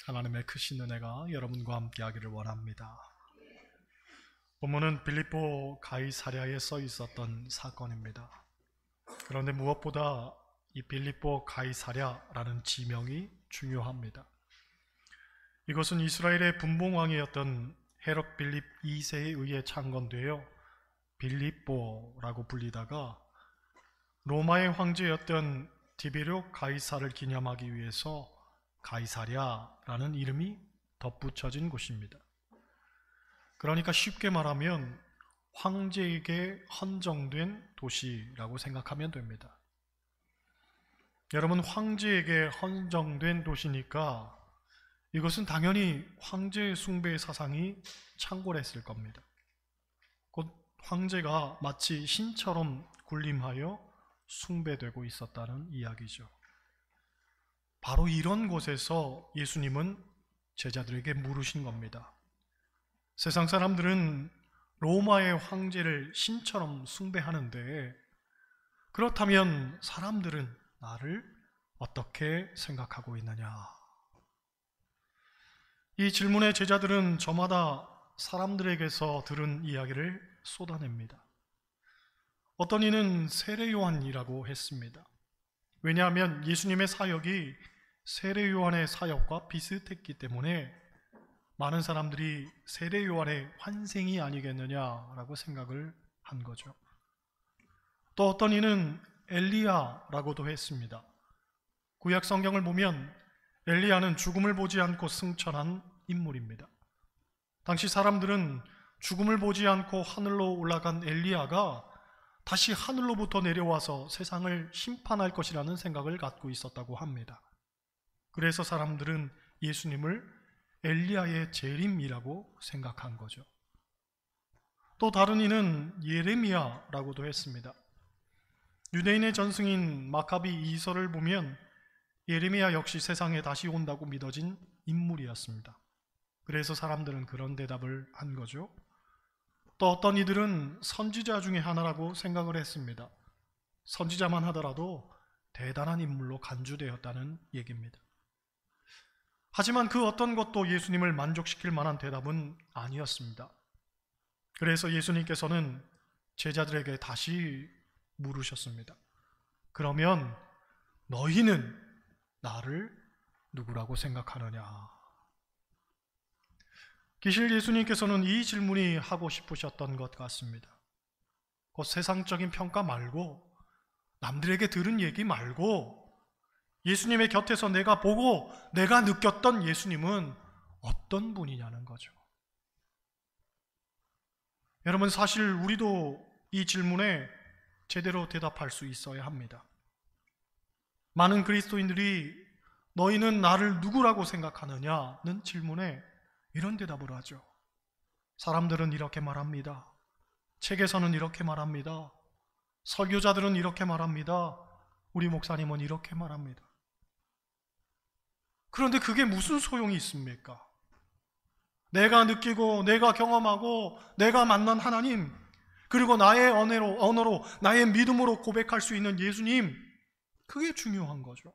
하나님의 크신 은혜가 여러분과 함께 하기를 원합니다. 본문은 빌립보 가이사랴에 써 있었던 사건입니다. 그런데 무엇보다 이 빌립보 가이사랴라는 지명이 중요합니다. 이것은 이스라엘의 분봉왕이었던 헤롯 빌립 2세에 의해 창건되어 빌립보라고 불리다가 로마의 황제였던 디베료 가이사를 기념하기 위해서 가이사랴라는 이름이 덧붙여진 곳입니다. 그러니까 쉽게 말하면 황제에게 헌정된 도시라고 생각하면 됩니다. 여러분, 황제에게 헌정된 도시니까 이것은 당연히 황제 숭배의 사상이 창궐했을 겁니다. 곧 황제가 마치 신처럼 군림하여 숭배되고 있었다는 이야기죠. 바로 이런 곳에서 예수님은 제자들에게 물으신 겁니다. 세상 사람들은 로마의 황제를 신처럼 숭배하는데 그렇다면 사람들은 나를 어떻게 생각하고 있느냐? 이 질문에 제자들은 저마다 사람들에게서 들은 이야기를 쏟아냅니다. 어떤 이는 세례 요한이라고 했습니다. 왜냐하면 예수님의 사역이 세례 요한의 사역과 비슷했기 때문에 많은 사람들이 세례 요한의 환생이 아니겠느냐라고 생각을 한 거죠. 또 어떤 이는 엘리야라고도 했습니다. 구약 성경을 보면 엘리야는 죽음을 보지 않고 승천한 인물입니다. 당시 사람들은 죽음을 보지 않고 하늘로 올라간 엘리야가 다시 하늘로부터 내려와서 세상을 심판할 것이라는 생각을 갖고 있었다고 합니다. 그래서 사람들은 예수님을 엘리야의 재림이라고 생각한 거죠. 또 다른 이는 예레미야라고도 했습니다. 유대인의 전승인 마카비 2서를 보면 예레미야 역시 세상에 다시 온다고 믿어진 인물이었습니다. 그래서 사람들은 그런 대답을 한 거죠. 또 어떤 이들은 선지자 중에 하나라고 생각을 했습니다. 선지자만 하더라도 대단한 인물로 간주되었다는 얘기입니다. 하지만 그 어떤 것도 예수님을 만족시킬 만한 대답은 아니었습니다. 그래서 예수님께서는 제자들에게 다시 물으셨습니다. 그러면 너희는 나를 누구라고 생각하느냐? 기실 예수님께서는 이 질문이 하고 싶으셨던 것 같습니다. 그 세상적인 평가 말고 남들에게 들은 얘기 말고 예수님의 곁에서 내가 보고 내가 느꼈던 예수님은 어떤 분이냐는 거죠. 여러분, 사실 우리도 이 질문에 제대로 대답할 수 있어야 합니다. 많은 그리스도인들이 너희는 나를 누구라고 생각하느냐는 질문에 이런 대답을 하죠. 사람들은 이렇게 말합니다. 책에서는 이렇게 말합니다. 설교자들은 이렇게 말합니다. 우리 목사님은 이렇게 말합니다. 그런데 그게 무슨 소용이 있습니까? 내가 느끼고 내가 경험하고 내가 만난 하나님, 그리고 나의 언어로 나의 믿음으로 고백할 수 있는 예수님, 그게 중요한 거죠.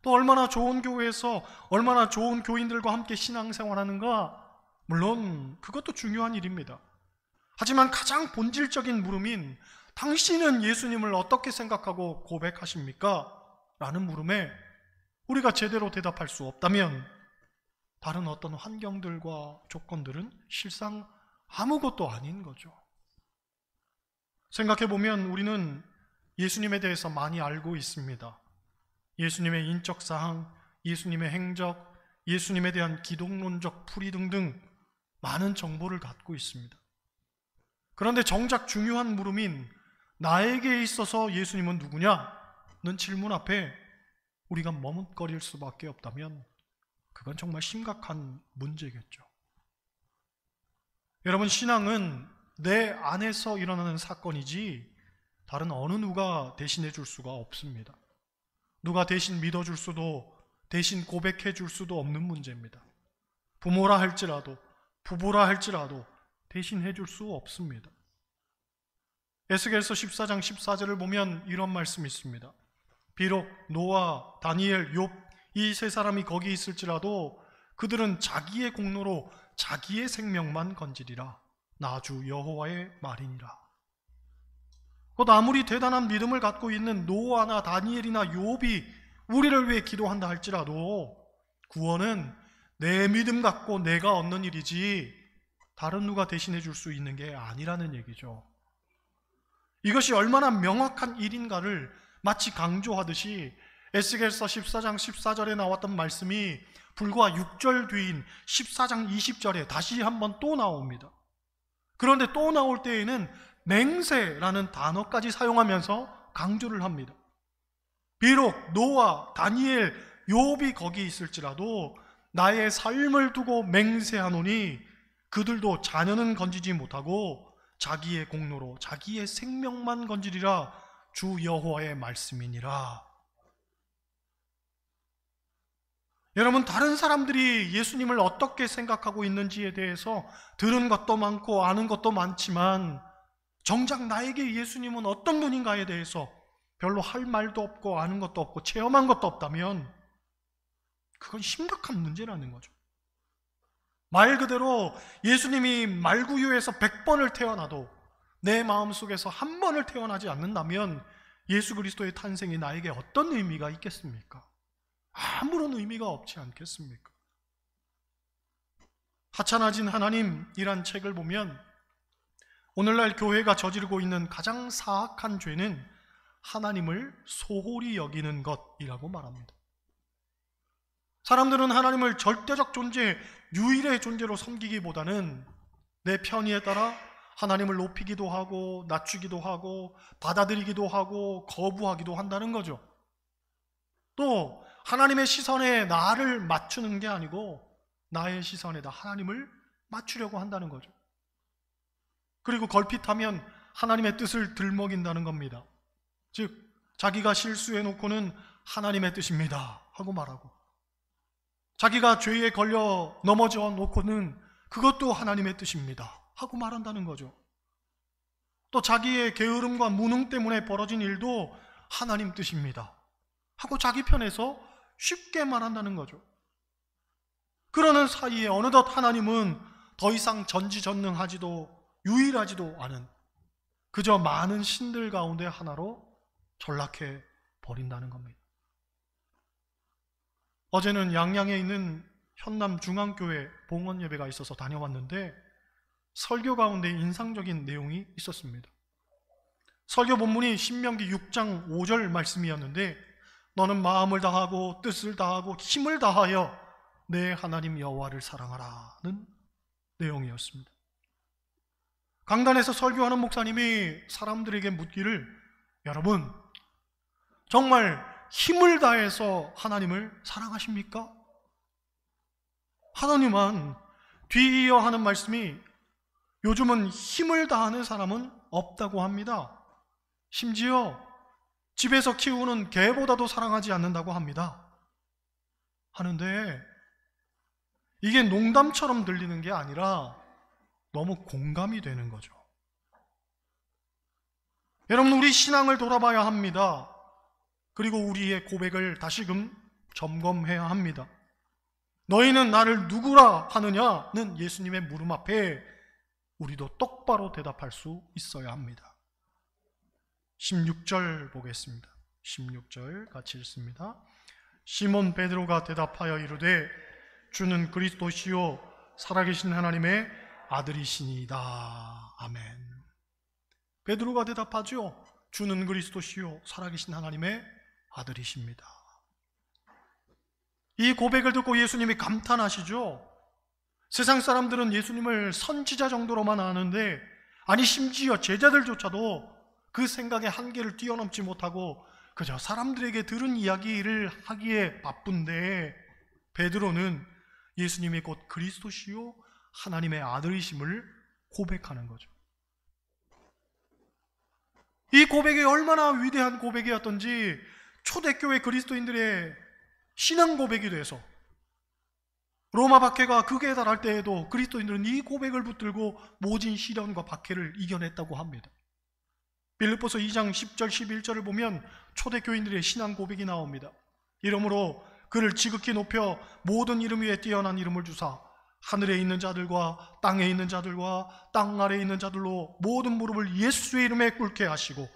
또 얼마나 좋은 교회에서 얼마나 좋은 교인들과 함께 신앙생활하는가, 물론 그것도 중요한 일입니다. 하지만 가장 본질적인 물음인 당신은 예수님을 어떻게 생각하고 고백하십니까? 라는 물음에 우리가 제대로 대답할 수 없다면 다른 어떤 환경들과 조건들은 실상 아무것도 아닌 거죠. 생각해보면 우리는 예수님에 대해서 많이 알고 있습니다. 예수님의 인적사항, 예수님의 행적, 예수님에 대한 기독론적 풀이 등등 많은 정보를 갖고 있습니다. 그런데 정작 중요한 물음인 나에게 있어서 예수님은 누구냐는 질문 앞에 우리가 머뭇거릴 수밖에 없다면 그건 정말 심각한 문제겠죠. 여러분, 신앙은 내 안에서 일어나는 사건이지 다른 어느 누가 대신해 줄 수가 없습니다. 누가 대신 믿어줄 수도 대신 고백해 줄 수도 없는 문제입니다. 부모라 할지라도 부부라 할지라도 대신해 줄 수 없습니다. 에스겔서 14장 14절을 보면 이런 말씀이 있습니다. 비록 노아, 다니엘, 욥 이 세 사람이 거기 있을지라도 그들은 자기의 공로로 자기의 생명만 건지리라. 나 주 여호와의 말이니라. 곧 아무리 대단한 믿음을 갖고 있는 노아나 다니엘이나 욥이 우리를 위해 기도한다 할지라도 구원은 내 믿음 갖고 내가 얻는 일이지 다른 누가 대신해 줄 수 있는 게 아니라는 얘기죠. 이것이 얼마나 명확한 일인가를 마치 강조하듯이 에스겔서 14장 14절에 나왔던 말씀이 불과 6절 뒤인 14장 20절에 다시 한번 또 나옵니다. 그런데 또 나올 때에는 맹세라는 단어까지 사용하면서 강조를 합니다. 비록 노아, 다니엘, 욥이 거기 있을지라도 나의 삶을 두고 맹세하노니 그들도 자녀는 건지지 못하고 자기의 공로로 자기의 생명만 건지리라. 주 여호와의 말씀이니라. 여러분, 다른 사람들이 예수님을 어떻게 생각하고 있는지에 대해서 들은 것도 많고 아는 것도 많지만 정작 나에게 예수님은 어떤 분인가에 대해서 별로 할 말도 없고 아는 것도 없고 체험한 것도 없다면 그건 심각한 문제라는 거죠. 말 그대로 예수님이 말구유에서 100번을 태어나도 내 마음속에서 한 번을 태어나지 않는다면 예수 그리스도의 탄생이 나에게 어떤 의미가 있겠습니까? 아무런 의미가 없지 않겠습니까? 하찮아진 하나님이란 책을 보면 오늘날 교회가 저지르고 있는 가장 사악한 죄는 하나님을 소홀히 여기는 것이라고 말합니다. 사람들은 하나님을 절대적 존재, 유일의 존재로 섬기기보다는 내 편의에 따라 하나님을 높이기도 하고 낮추기도 하고 받아들이기도 하고 거부하기도 한다는 거죠. 또 하나님의 시선에 나를 맞추는 게 아니고 나의 시선에다 하나님을 맞추려고 한다는 거죠. 그리고 걸핏하면 하나님의 뜻을 들먹인다는 겁니다. 즉 자기가 실수해놓고는 하나님의 뜻입니다 하고 말하고, 자기가 죄에 걸려 넘어져 놓고는 그것도 하나님의 뜻입니다 하고 말한다는 거죠. 또 자기의 게으름과 무능 때문에 벌어진 일도 하나님 뜻입니다 하고 자기 편에서 쉽게 말한다는 거죠. 그러는 사이에 어느덧 하나님은 더 이상 전지전능하지도 유일하지도 않은 그저 많은 신들 가운데 하나로 전락해 버린다는 겁니다. 어제는 양양에 있는 현남중앙교회 봉헌예배가 있어서 다녀왔는데 설교 가운데 인상적인 내용이 있었습니다. 설교 본문이 신명기 6장 5절 말씀이었는데 너는 마음을 다하고 뜻을 다하고 힘을 다하여 내 하나님 여호와를 사랑하라는 내용이었습니다. 강단에서 설교하는 목사님이 사람들에게 묻기를, 여러분 정말 힘을 다해서 하나님을 사랑하십니까? 하더니만 뒤이어 하는 말씀이 요즘은 힘을 다하는 사람은 없다고 합니다. 심지어 집에서 키우는 개보다도 사랑하지 않는다고 합니다. 하는데 이게 농담처럼 들리는 게 아니라 너무 공감이 되는 거죠. 여러분, 우리 신앙을 돌아봐야 합니다. 그리고 우리의 고백을 다시금 점검해야 합니다. 너희는 나를 누구라 하느냐는 예수님의 물음 앞에 우리도 똑바로 대답할 수 있어야 합니다. 16절 보겠습니다. 16절 같이 읽습니다. 시몬 베드로가 대답하여 이르되 주는 그리스도시요 살아계신 하나님의 아들이시니이다. 아멘. 베드로가 대답하죠. 주는 그리스도시요 살아계신 하나님의 아들이십니다. 이 고백을 듣고 예수님이 감탄하시죠. 세상 사람들은 예수님을 선지자 정도로만 아는데, 아니 심지어 제자들조차도 그 생각의 한계를 뛰어넘지 못하고 그저 사람들에게 들은 이야기를 하기에 바쁜데, 베드로는 예수님이 곧 그리스도시요 하나님의 아들이심을 고백하는 거죠. 이 고백이 얼마나 위대한 고백이었던지 초대교회 그리스도인들의 신앙 고백이 돼서 로마 박해가 극에 달할 때에도 그리스도인들은 이 고백을 붙들고 모진 시련과 박해를 이겨냈다고 합니다. 빌립보서 2장 10절 11절을 보면 초대교인들의 신앙 고백이 나옵니다. 이러므로 그를 지극히 높여 모든 이름 위에 뛰어난 이름을 주사 하늘에 있는 자들과 땅에 있는 자들과 땅 아래에 있는 자들로 모든 무릎을 예수의 이름에 꿇게 하시고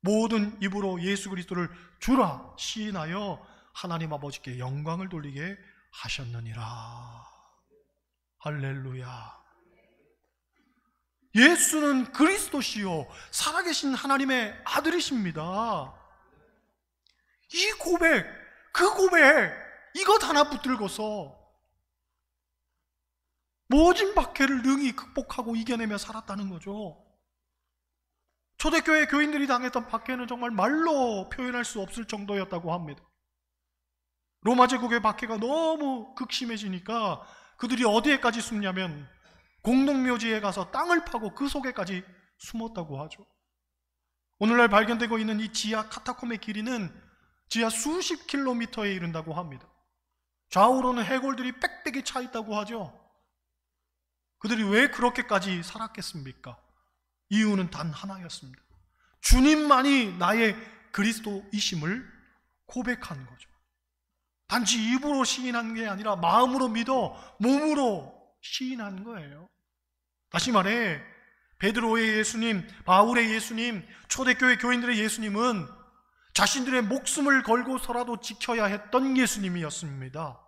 모든 입으로 예수 그리스도를 주라 시인하여 하나님 아버지께 영광을 돌리게 하셨느니라. 할렐루야. 예수는 그리스도시요 살아계신 하나님의 아들이십니다. 이 고백, 그 고백, 이것 하나 붙들고서 모진 박해를 능히 극복하고 이겨내며 살았다는 거죠. 초대교회 교인들이 당했던 박해는 정말 말로 표현할 수 없을 정도였다고 합니다. 로마 제국의 박해가 너무 극심해지니까 그들이 어디에까지 숨냐면 공동묘지에 가서 땅을 파고 그 속에까지 숨었다고 하죠. 오늘날 발견되고 있는 이 지하 카타콤의 길이는 지하 수십 킬로미터에 이른다고 합니다. 좌우로는 해골들이 빽빽이 차 있다고 하죠. 그들이 왜 그렇게까지 살았겠습니까? 이유는 단 하나였습니다. 주님만이 나의 그리스도이심을 고백한 거죠. 단지 입으로 시인한 게 아니라 마음으로 믿어 몸으로 시인한 거예요. 다시 말해 베드로의 예수님, 바울의 예수님, 초대교회 교인들의 예수님은 자신들의 목숨을 걸고서라도 지켜야 했던 예수님이었습니다.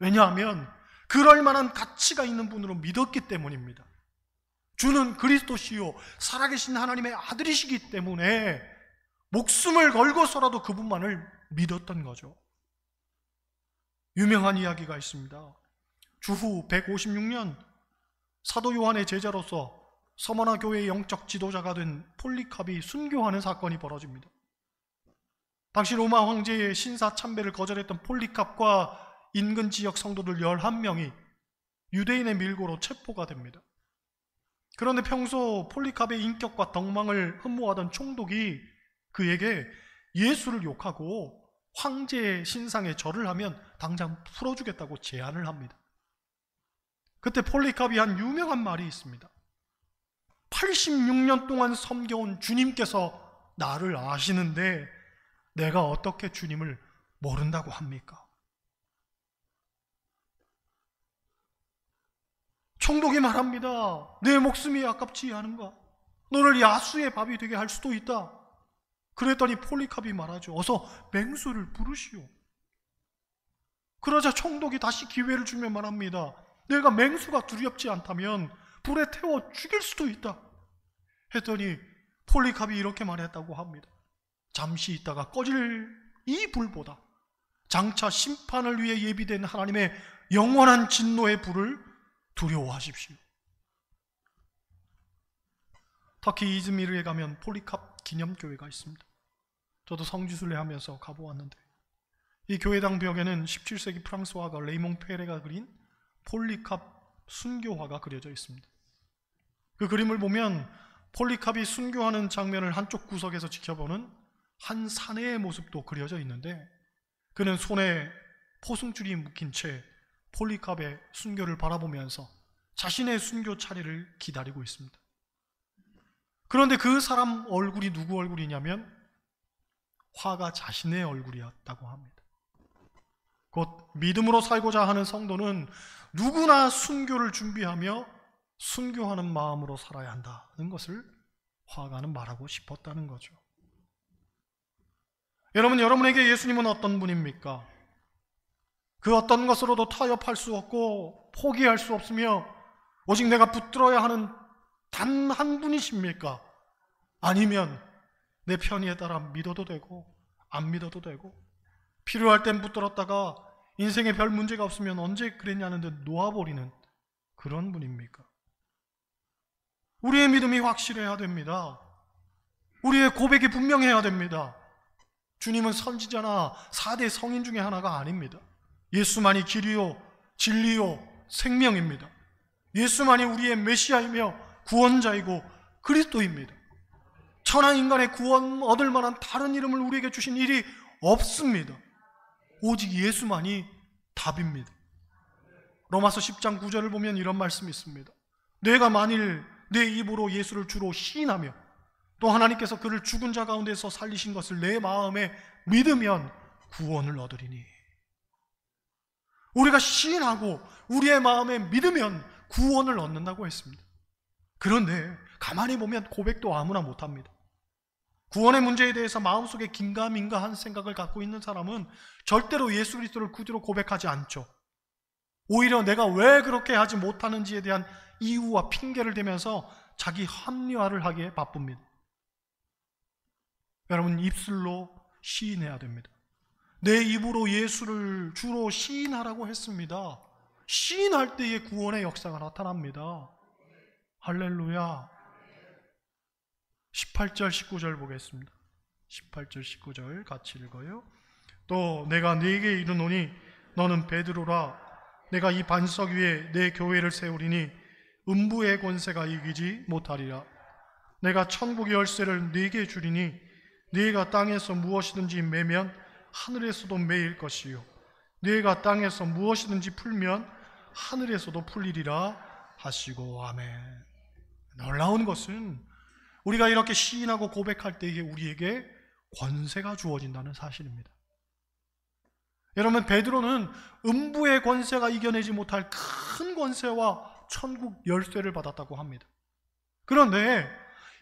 왜냐하면 그럴 만한 가치가 있는 분으로 믿었기 때문입니다. 주는 그리스도시요 살아계신 하나님의 아들이시기 때문에 목숨을 걸고서라도 그분만을 믿었던 거죠. 유명한 이야기가 있습니다. 주후 156년 사도 요한의 제자로서 서머나 교회의 영적 지도자가 된 폴리캅이 순교하는 사건이 벌어집니다. 당시 로마 황제의 신사 참배를 거절했던 폴리캅과 인근 지역 성도들 11명이 유대인의 밀고로 체포가 됩니다. 그런데 평소 폴리캅의 인격과 덕망을 흠모하던 총독이 그에게 예수를 욕하고 황제의 신상에 절을 하면 당장 풀어주겠다고 제안을 합니다. 그때 폴리캅이 한 유명한 말이 있습니다. 86년 동안 섬겨온 주님께서 나를 아시는데 내가 어떻게 주님을 모른다고 합니까? 총독이 말합니다. 내 목숨이 아깝지 않은가? 너를 야수의 밥이 되게 할 수도 있다. 그랬더니 폴리캅이 말하죠. 어서 맹수를 부르시오. 그러자 총독이 다시 기회를 주며 말합니다. 내가 맹수가 두렵지 않다면 불에 태워 죽일 수도 있다. 했더니 폴리캅이 이렇게 말했다고 합니다. 잠시 있다가 꺼질 이 불보다 장차 심판을 위해 예비된 하나님의 영원한 진노의 불을 두려워하십시오. 터키 이즈미르에 가면 폴리캅 기념교회가 있습니다. 저도 성지순례 하면서 가보았는데 이 교회당 벽에는 17세기 프랑스 화가 레이몽 페레가 그린 폴리캅 순교화가 그려져 있습니다. 그 그림을 보면 폴리캅이 순교하는 장면을 한쪽 구석에서 지켜보는 한 사내의 모습도 그려져 있는데 그는 손에 포승줄이 묶인 채 폴리캅의 순교를 바라보면서 자신의 순교 차례를 기다리고 있습니다. 그런데 그 사람 얼굴이 누구 얼굴이냐면 화가 자신의 얼굴이었다고 합니다. 곧 믿음으로 살고자 하는 성도는 누구나 순교를 준비하며 순교하는 마음으로 살아야 한다는 것을 화가는 말하고 싶었다는 거죠. 여러분, 여러분에게 예수님은 어떤 분입니까? 그 어떤 것으로도 타협할 수 없고 포기할 수 없으며 오직 내가 붙들어야 하는 단 한 분이십니까? 아니면 내 편의에 따라 믿어도 되고 안 믿어도 되고 필요할 땐 붙들었다가 인생에 별 문제가 없으면 언제 그랬냐는 듯 놓아버리는 그런 분입니까? 우리의 믿음이 확실해야 됩니다. 우리의 고백이 분명해야 됩니다. 주님은 선지자나 4대 성인 중에 하나가 아닙니다. 예수만이 길이요 진리요 생명입니다. 예수만이 우리의 메시아이며 구원자이고 그리스도입니다. 천하 인간의 구원 얻을 만한 다른 이름을 우리에게 주신 일이 없습니다. 오직 예수만이 답입니다. 로마서 10장 9절을 보면 이런 말씀이 있습니다. 내가 만일 내 입으로 예수를 주로 시인하며 또 하나님께서 그를 죽은 자 가운데서 살리신 것을 내 마음에 믿으면 구원을 얻으리니. 우리가 시인하고 우리의 마음에 믿으면 구원을 얻는다고 했습니다. 그런데 가만히 보면 고백도 아무나 못합니다. 구원의 문제에 대해서 마음속에 긴가민가한 생각을 갖고 있는 사람은 절대로 예수 그리스도를 구주로 고백하지 않죠. 오히려 내가 왜 그렇게 하지 못하는지에 대한 이유와 핑계를 대면서 자기 합리화를 하기에 바쁩니다. 여러분, 입술로 시인해야 됩니다. 내 입으로 예수를 주로 시인하라고 했습니다. 시인할 때에 구원의 역사가 나타납니다. 할렐루야. 18절 19절 보겠습니다. 18절 19절 같이 읽어요. 또 내가 네게 이르노니 너는 베드로라. 내가 이 반석 위에 내 교회를 세우리니 음부의 권세가 이기지 못하리라. 내가 천국의 열쇠를 네게 주리니 네가 땅에서 무엇이든지 매면 하늘에서도 매일 것이요 네가 땅에서 무엇이든지 풀면 하늘에서도 풀리리라 하시고. 아멘. 놀라운 것은 우리가 이렇게 시인하고 고백할 때에 우리에게 권세가 주어진다는 사실입니다. 여러분, 베드로는 음부의 권세가 이겨내지 못할 큰 권세와 천국 열쇠를 받았다고 합니다. 그런데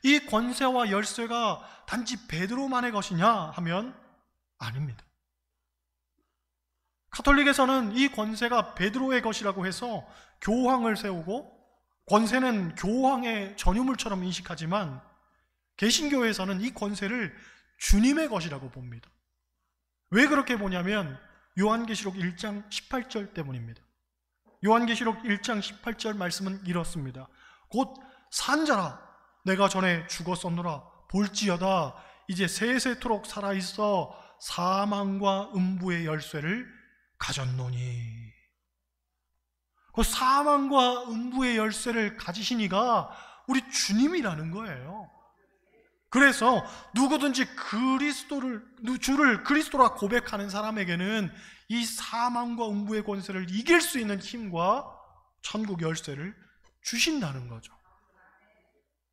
이 권세와 열쇠가 단지 베드로만의 것이냐 하면 아닙니다. 가톨릭에서는 이 권세가 베드로의 것이라고 해서 교황을 세우고 권세는 교황의 전유물처럼 인식하지만 개신교에서는 이 권세를 주님의 것이라고 봅니다. 왜 그렇게 보냐면 요한계시록 1장 18절 때문입니다. 요한계시록 1장 18절 말씀은 이렇습니다. 곧 산자라 내가 전에 죽었었노라 볼지어다 이제 세세토록 살아있어 사망과 음부의 열쇠를 가졌노니. 그 사망과 음부의 열쇠를 가지신 이가 우리 주님이라는 거예요. 그래서 누구든지 주를 그리스도라 고백하는 사람에게는 이 사망과 음부의 권세를 이길 수 있는 힘과 천국 열쇠를 주신다는 거죠.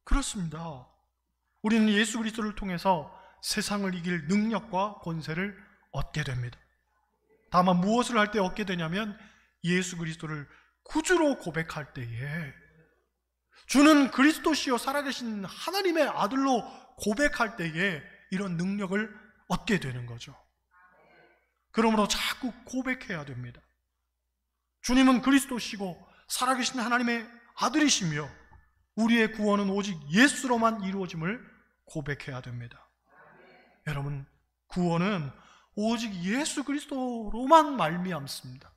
그렇습니다. 우리는 예수 그리스도를 통해서 세상을 이길 능력과 권세를 얻게 됩니다. 다만 무엇을 할 때 얻게 되냐면 예수 그리스도를 구주로 고백할 때에, 주는 그리스도시요 살아계신 하나님의 아들로 고백할 때에 이런 능력을 얻게 되는 거죠. 그러므로 자꾸 고백해야 됩니다. 주님은 그리스도시고 살아계신 하나님의 아들이시며 우리의 구원은 오직 예수로만 이루어짐을 고백해야 됩니다. 여러분, 구원은 오직 예수 그리스도로만 말미암습니다.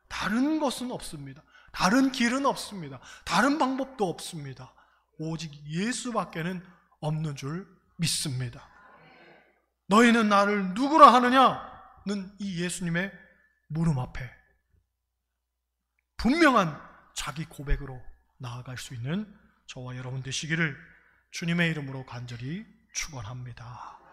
다른 것은 없습니다. 다른 길은 없습니다. 다른 방법도 없습니다. 오직 예수밖에는 없는 줄 믿습니다. 너희는 나를 누구라 하느냐는 이 예수님의 물음 앞에 분명한 자기 고백으로 나아갈 수 있는 저와 여러분 되시기를 주님의 이름으로 간절히 축원합니다.